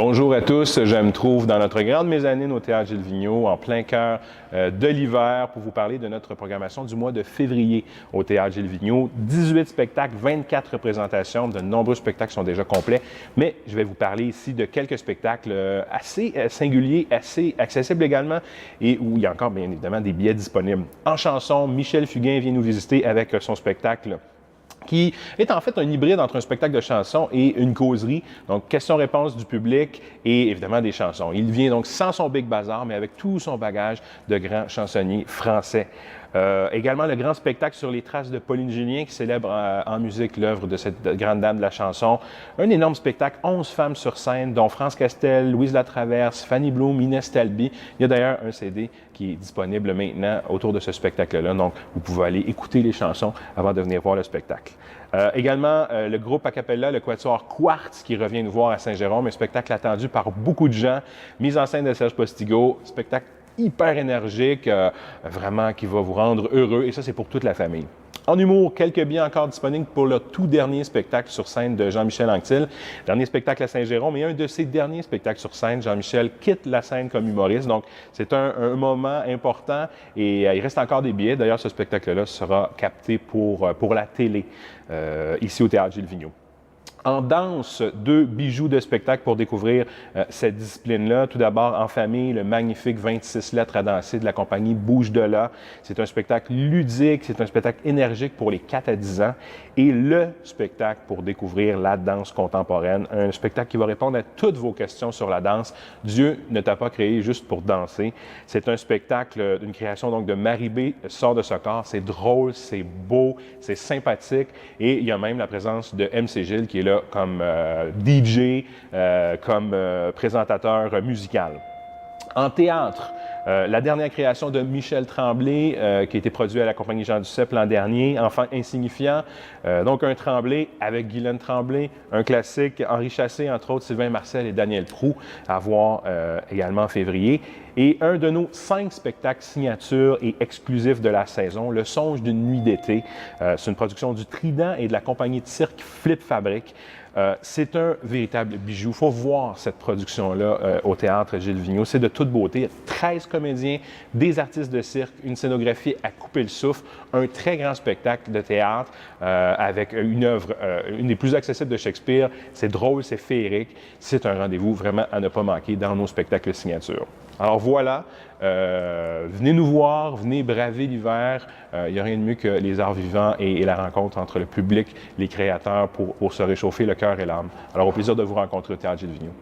Bonjour à tous, je me trouve dans notre grande mezzanine au Théâtre Gilles Vigneault, en plein cœur de l'hiver, pour vous parler de notre programmation du mois de février au Théâtre Gilles Vigneault. 18 spectacles, 24 représentations, de nombreux spectacles sont déjà complets, mais je vais vous parler ici de quelques spectacles assez singuliers, assez accessibles également, et où il y a encore bien évidemment des billets disponibles. En chanson, Michel Fugain vient nous visiter avec son spectacle qui est en fait un hybride entre un spectacle de chansons et une causerie. Donc, questions-réponses du public et évidemment des chansons. Il vient donc sans son Big Bazar, mais avec tout son bagage de grands chansonniers français. Également, le grand spectacle sur les traces de Pauline Julien qui célèbre en musique l'œuvre de cette grande dame de la chanson. Un énorme spectacle, 11 femmes sur scène, dont France Castel, Louise Latraverse, Fanny Bloom, Inès Talby. Il y a d'ailleurs un CD qui est disponible maintenant autour de ce spectacle-là. Donc, vous pouvez aller écouter les chansons avant de venir voir le spectacle. Également, le groupe a cappella, le Quatuor Quartz, qui revient nous voir à Saint-Jérôme, un spectacle attendu par beaucoup de gens. Mise en scène de Serge Postigo, spectacle hyper énergique, vraiment qui va vous rendre heureux, et ça, c'est pour toute la famille. En humour, quelques billets encore disponibles pour le tout dernier spectacle sur scène de Jean-Michel Anctil. Dernier spectacle à Saint-Jérôme, et un de ses derniers spectacles sur scène. Jean-Michel quitte la scène comme humoriste, donc c'est un moment important, et il reste encore des billets. D'ailleurs, ce spectacle-là sera capté pour la télé, ici au Théâtre Gilles Vigneault. En danse, 2 bijoux de spectacle pour découvrir cette discipline-là. Tout d'abord, en famille, le magnifique 26 lettres à danser de la compagnie Bouge de là. C'est un spectacle ludique, c'est un spectacle énergique pour les 4 à 10 ans. Et le spectacle pour découvrir la danse contemporaine, un spectacle qui va répondre à toutes vos questions sur la danse. Dieu ne t'a pas créé juste pour danser. C'est un spectacle d'une création donc de Marie-B, Sort de ce corps. C'est drôle, c'est beau, c'est sympathique. Et il y a même la présence de MC Gilles qui est là comme DJ, comme présentateur musical. En théâtre, la dernière création de Michel Tremblay, qui a été produite à la compagnie Jean Duceppe l'an dernier, Enfant insignifiant. Donc un Tremblay avec Guylaine Tremblay, un classique, Henri Chassé, entre autres, Sylvain Marcel et Daniel Proulx, à voir également en février. Et un de nos 5 spectacles signatures et exclusifs de la saison, Le songe d'une nuit d'été. C'est une production du Trident et de la compagnie de cirque Flip Fabric. C'est un véritable bijou. Il faut voir cette production-là au Théâtre Gilles Vigneault. C'est de toute beauté. Il y a 13 comédiens, des artistes de cirque, une scénographie à couper le souffle, un très grand spectacle de théâtre avec une œuvre, une des plus accessibles de Shakespeare. C'est drôle, c'est féerique. C'est un rendez-vous vraiment à ne pas manquer dans nos spectacles signature. Alors voilà, venez nous voir, venez braver l'hiver. Il n'y a rien de mieux que les arts vivants et la rencontre entre le public, les créateurs pour se réchauffer le cœur et l'âme. Alors au plaisir de vous rencontrer au Théâtre Gilles Vigneault.